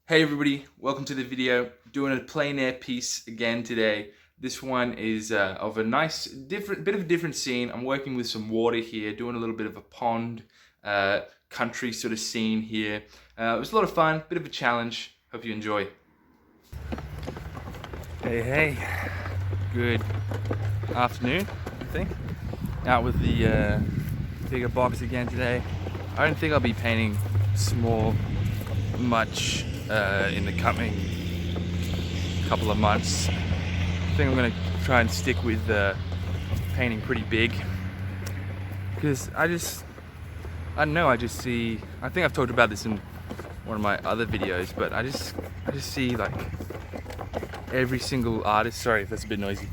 Hey everybody, welcome to the video. Doing a plein air piece again today. This one is of a nice, bit of a different scene. I'm working with some water here, doing a little bit of a pond, country sort of scene here. It was a lot of fun, bit of a challenge. Hope you enjoy. Hey, good afternoon, I think. Out with the bigger box again today. I don't think I'll be painting small much in the coming couple of months. I think I'm gonna try and stick with painting pretty big because I don't know, I just see, I think I've talked about this in one of my other videos, but I just see like every single artist, sorry if that's a bit noisy,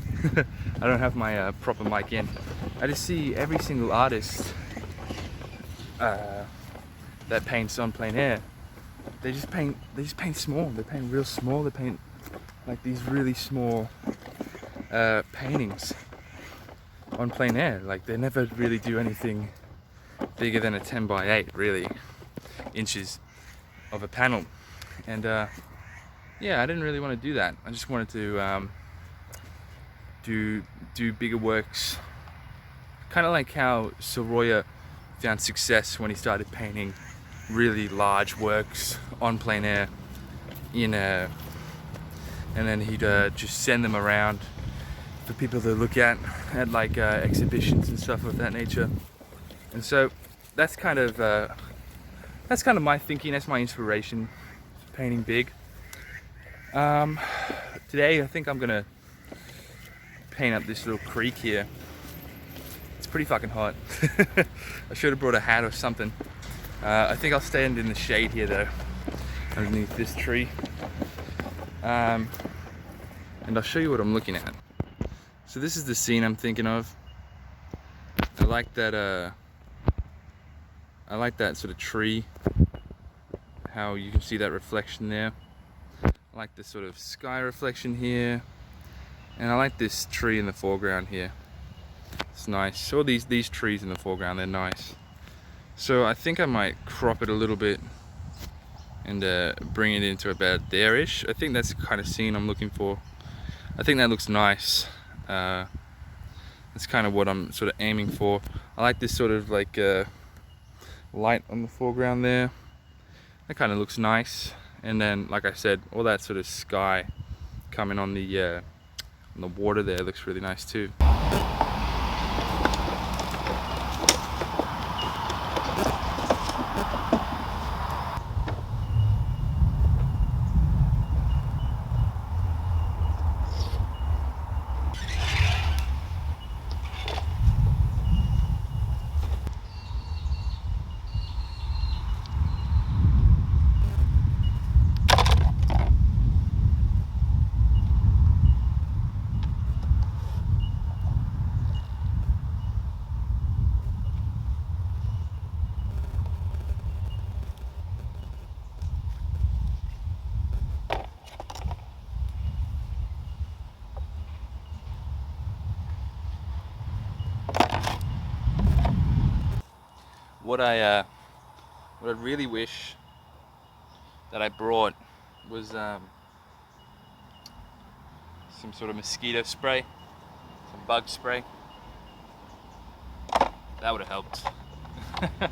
I don't have my proper mic in. I just see every single artist that paints on plein air. They just paint small. They paint real small. They paint like these really small paintings on plein air. Like they never really do anything bigger than a 10 by 8 really inches of a panel. And yeah, I didn't really want to do that. I just wanted to do bigger works, kind of like how Sorolla found success when he started painting really large works on plein air and then he'd just send them around for people to look at like exhibitions and stuff of that nature. And so that's kind of my thinking, that's my inspiration for painting big. Today I think I'm gonna paint up this little creek here. It's pretty fucking hot. I should have brought a hat or something. I think I'll stand in the shade here though, underneath this tree. And I'll show you what I'm looking at. So this is the scene I'm thinking of. I like that sort of tree, how you can see that reflection there. I like this sort of sky reflection here. And I like this tree in the foreground here. It's nice. All these trees in the foreground, they're nice. So I think I might crop it a little bit and bring it into about there-ish. I think that's the kind of scene I'm looking for. I think that looks nice. That's kind of what I'm sort of aiming for. I like this sort of like light on the foreground there. That kind of looks nice. And then, like I said, all that sort of sky coming on the water there looks really nice too. What I really wish that I brought was some sort of mosquito spray, some bug spray. That would have helped. That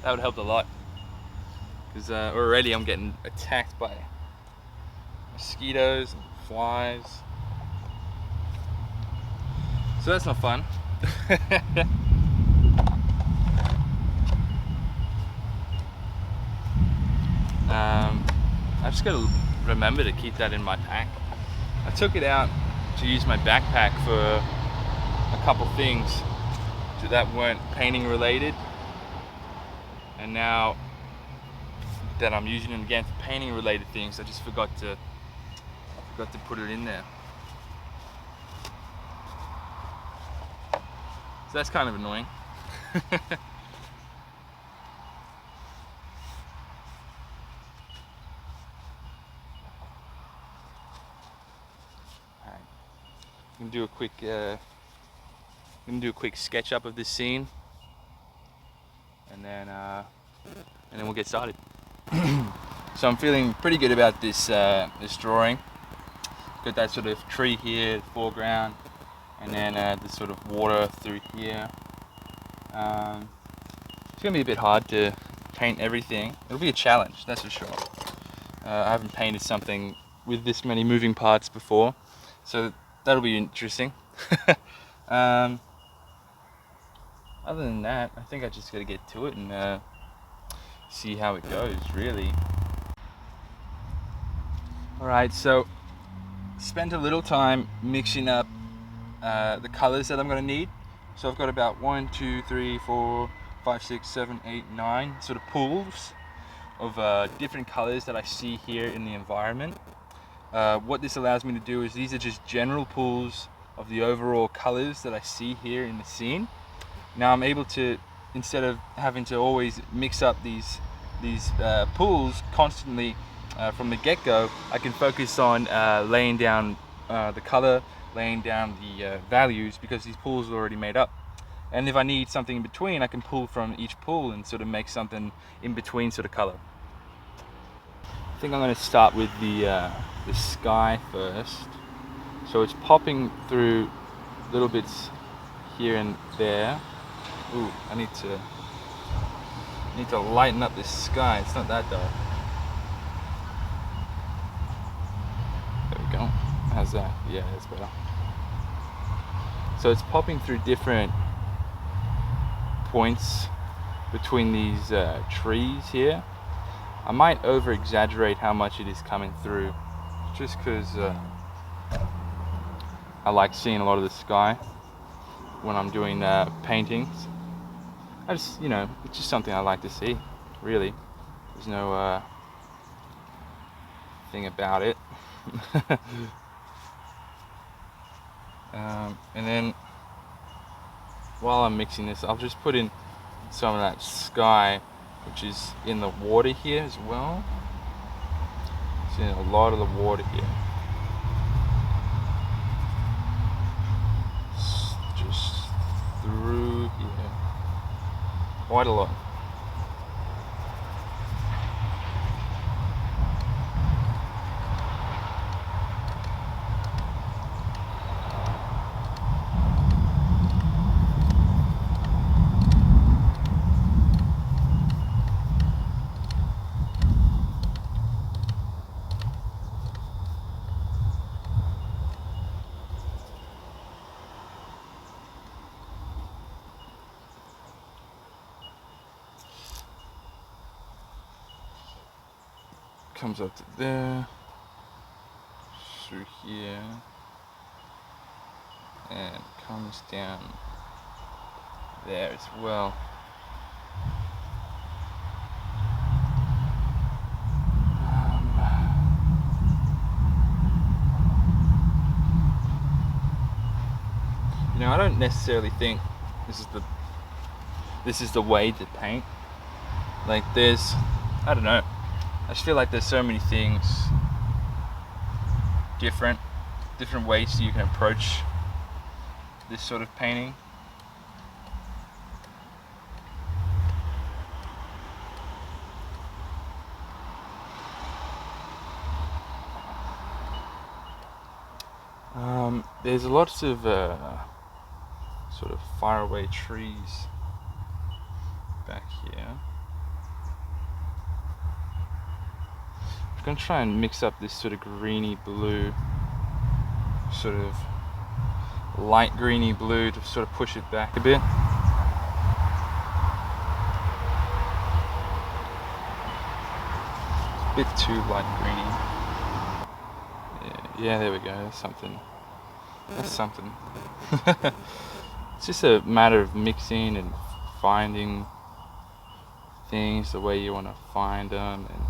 would have helped a lot. Because already I'm getting attacked by mosquitoes and flies. So that's not fun. I just gotta remember to keep that in my pack. I took it out to use my backpack for a couple things that weren't painting related, and now that I'm using it again for painting related things, I just forgot to put it in there. So that's kind of annoying. I'm gonna do a quick sketch up of this scene, and then we'll get started. So I'm feeling pretty good about this this drawing. Got that sort of tree here, foreground, and then this sort of water through here. It's gonna be a bit hard to paint everything. It'll be a challenge, that's for sure. I haven't painted something with this many moving parts before, so that'll be interesting. Other than that, I think I just gotta get to it and see how it goes, really. Alright, so spent a little time mixing up the colors that I'm gonna need. So I've got about 1, 2, 3, 4, 5, 6, 7, 8, 9 sort of pools of different colors that I see here in the environment. What this allows me to do is these are just general pools of the overall colors that I see here in the scene. Now I'm able to, instead of having to always mix up these pools constantly from the get-go, I can focus on laying down the color, laying down the values, because these pools are already made up. And if I need something in between, I can pull from each pool and sort of make something in between sort of color. I think I'm going to start with the sky first. So it's popping through little bits here and there. Ooh, I need to lighten up this sky. It's not that dark. There we go. How's that? Yeah, that's better. So it's popping through different points between these trees here. I might over exaggerate how much it is coming through, just because I like seeing a lot of the sky when I'm doing paintings. I just, you know, it's just something I like to see, really. There's no thing about it. And then while I'm mixing this, I'll just put in some of that sky, which is in the water here as well. It's in a lot of the water here. Just through here. Quite a lot. Comes up to there, through here, and comes down there as well. You know, I don't necessarily think this is the way to paint. Like, I don't know. I just feel like there's so many things, different ways you can approach this sort of painting. There's lots of sort of faraway trees back here. I'm going to try and mix up this sort of greeny blue, sort of light greeny blue, to sort of push it back a bit. It's a bit too light greeny. Yeah, there we go. That's something. That's something. It's just a matter of mixing and finding things the way you want to find them, and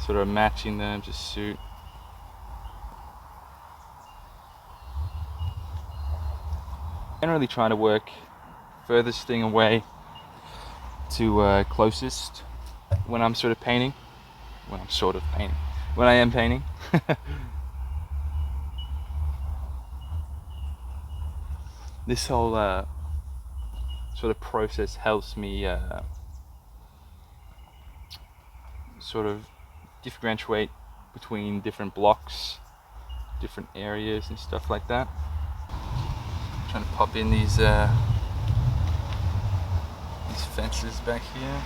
sort of matching them to suit. Generally trying to work furthest thing away to closest when I'm sort of painting. When I am painting. This whole sort of process helps me sort of differentiate between different blocks, different areas and stuff like that. I'm trying to pop in these fences back here.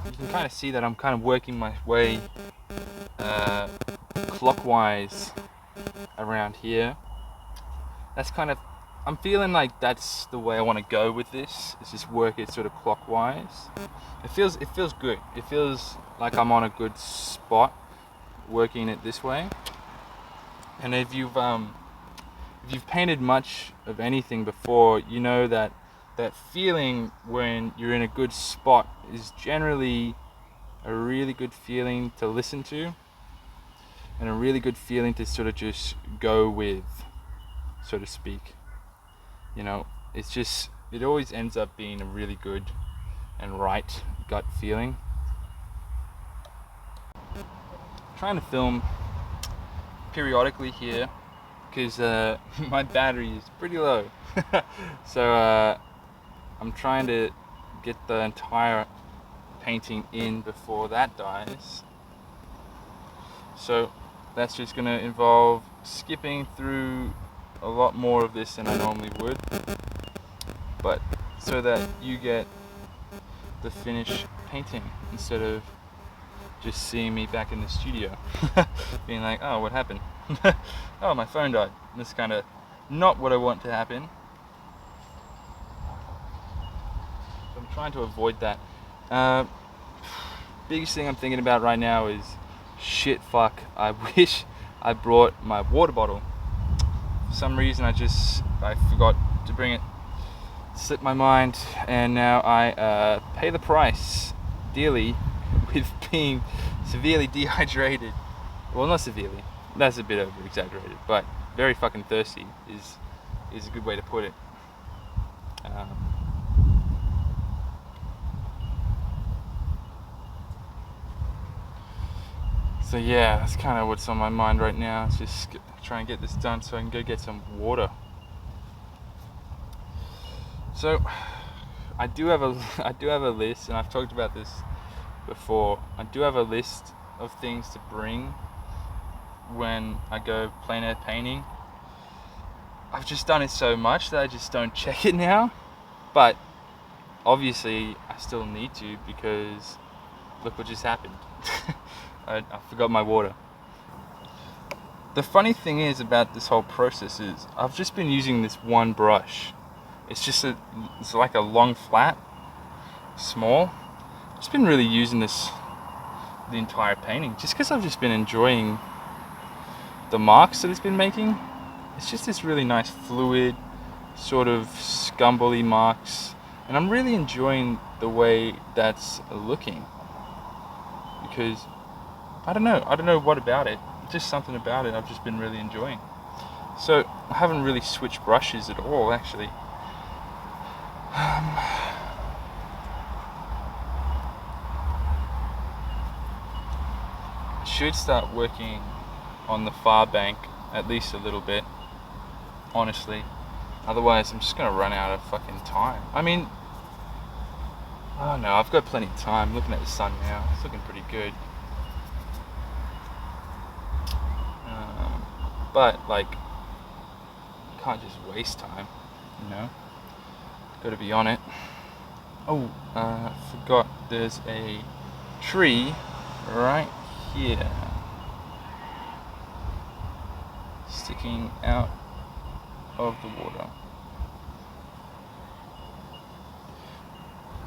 You can kind of see that I'm kind of working my way clockwise around here. That's kind of, I'm feeling like that's the way I want to go with this. Is just work it sort of clockwise. It feels good. It feels like I'm on a good spot working it this way. And if you've painted much of anything before, you know that feeling when you're in a good spot is generally a really good feeling to listen to, and a really good feeling to sort of just go with, so to speak. You know, it always ends up being a really good and right gut feeling. I'm trying to film periodically here because my battery is pretty low. So I'm trying to get the entire painting in before that dies. So that's just going to involve skipping through a lot more of this than I normally would, but so that you get the finished painting instead of just seeing me back in the studio being like, oh, what happened? Oh, my phone died. That's kind of not what I want to happen. I'm trying to avoid that. Biggest thing I'm thinking about right now is, shit, fuck, I wish I brought my water bottle. For some reason I forgot to bring it. Slipped my mind, and now I pay the price dearly with being severely dehydrated. Well, not severely, that's a bit over exaggerated, but very fucking thirsty is a good way to put it. So yeah, that's kind of what's on my mind right now. It's just try and get this done so I can go get some water. So I do have a list, and I've talked about this before. I do have a list of things to bring when I go plein air painting. I've just done it so much that I just don't check it now, but obviously I still need to, because look what just happened. I forgot my water. The funny thing is about this whole process is I've just been using this one brush. It's like a long flat, small. I've just been really using this the entire painting, just because I've just been enjoying the marks that it's been making. It's just this really nice fluid, sort of scumbly marks, and I'm really enjoying the way that's looking. because I don't know what about it. Just something about it I've just been really enjoying. So I haven't really switched brushes at all, actually. I should start working on the far bank at least a little bit, honestly. Otherwise I'm just gonna run out of fucking time. I mean, oh no, I've got plenty of time. Looking at the sun now, it's looking pretty good. But like, can't just waste time, you know. Gotta be on it. Oh, forgot there's a tree right here sticking out of the water.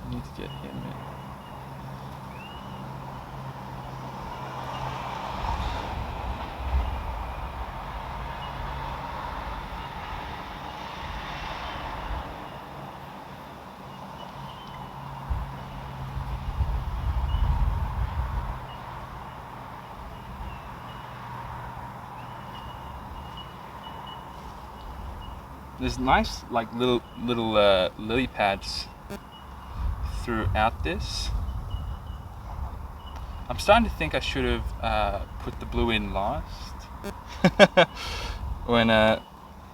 I need to get him in. There's nice like little lily pads throughout this. I'm starting to think I should have put the blue in last when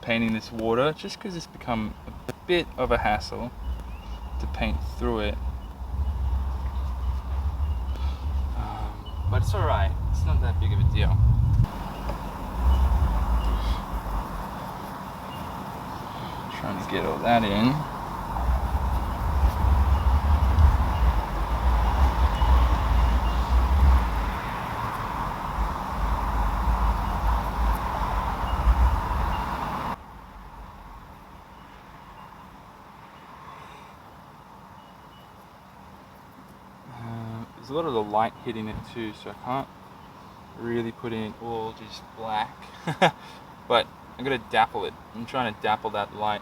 painting this water, just because it's become a bit of a hassle to paint through it. But it's alright, it's not that big of a deal. Trying to get all that in. There's a lot of the light hitting it too, so I can't really put in all just black. But I'm gonna dapple it. I'm trying to dapple that light.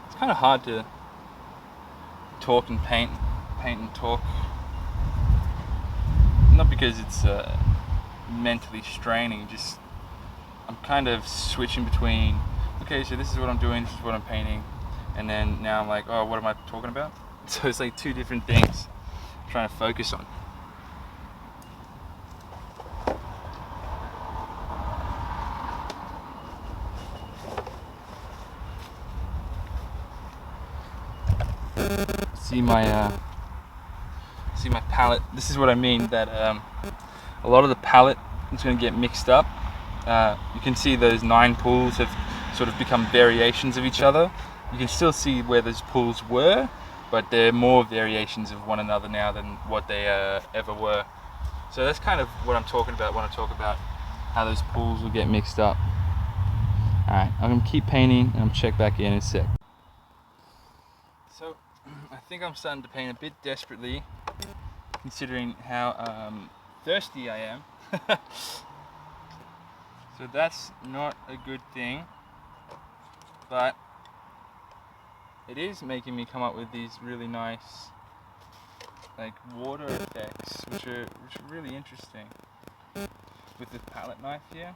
It's kind of hard to talk and paint and talk. Not because it's mentally straining, just I'm kind of switching between, okay, so this is what I'm doing, this is what I'm painting, and then now I'm like, oh, what am I talking about? So it's like two different things I'm trying to focus on. See my palette. This is what I mean, that a lot of the palette is going to get mixed up. You can see those 9 pools have sort of become variations of each other. You can still see where those pools were, but they're more variations of one another now than what they ever were. So that's kind of what I'm talking about when I talk about how those pools will get mixed up. Alright, I'm going to keep painting and I'll check back in a sec. So I think I'm starting to paint a bit desperately, considering how thirsty I am. So that's not a good thing, but it is making me come up with these really nice like water effects, which are really interesting with this palette knife here.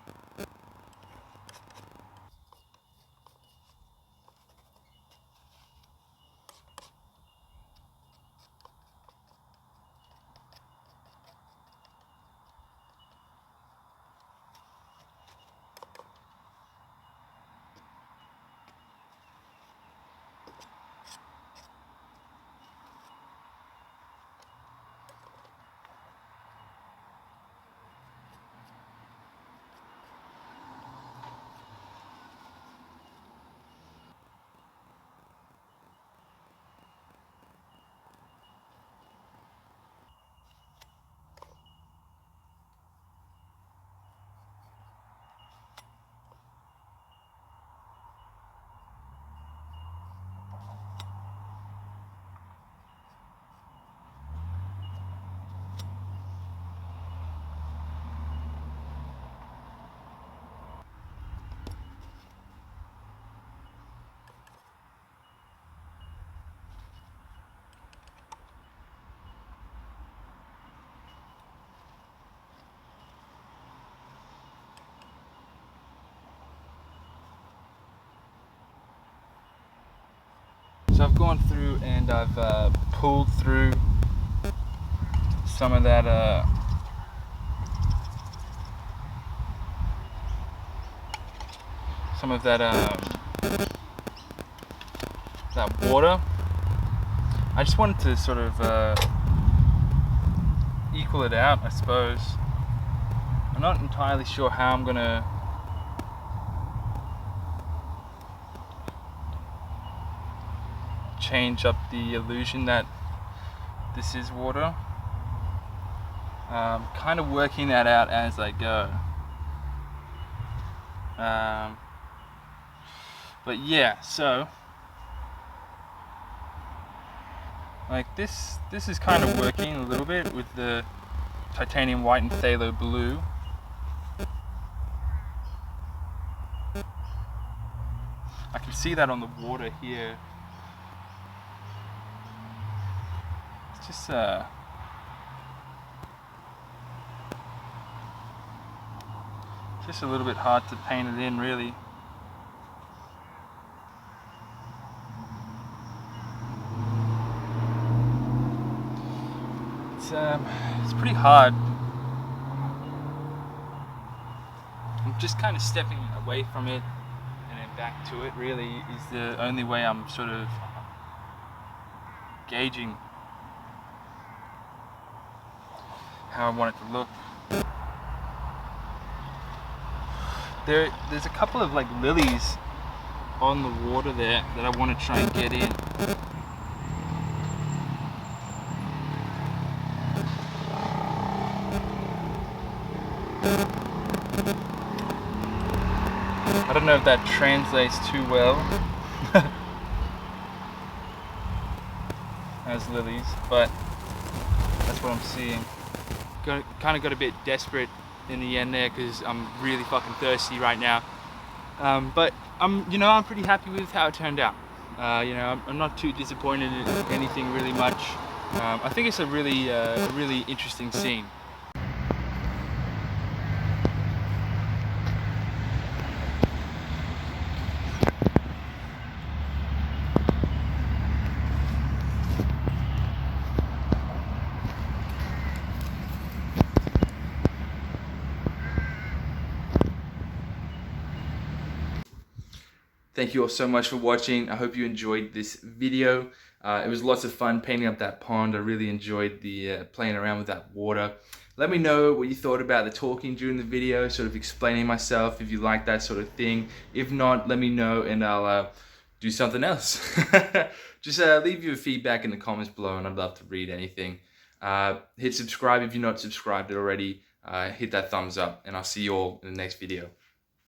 So I've gone through and I've pulled through some of that that water. I just wanted to sort of equal it out, I suppose. I'm not entirely sure how I'm gonna change up the illusion that this is water. Kind of working that out as I go. But yeah, so like this is kind of working a little bit with the titanium white and phthalo blue. I can see that on the water here. It's just a little bit hard to paint it in, really. It's pretty hard. I'm just kind of stepping away from it and then back to it, really, is the only way I'm sort of gauging how I want it to look. There's a couple of like lilies on the water there that I want to try and get in. I don't know if that translates too well as lilies, but that's what I'm seeing. Kind of got a bit desperate in the end there because I'm really fucking thirsty right now. But I'm pretty happy with how it turned out. I'm not too disappointed in anything really much. I think it's a really interesting scene. Thank you all so much for watching. I hope you enjoyed this video. It was lots of fun painting up that pond. I really enjoyed the playing around with that water. Let me know what you thought about the talking during the video, sort of explaining myself if you like that sort of thing. If not, let me know and I'll do something else. Just leave your feedback in the comments below and I'd love to read anything. Hit subscribe if you're not subscribed already. Hit that thumbs up and I'll see you all in the next video.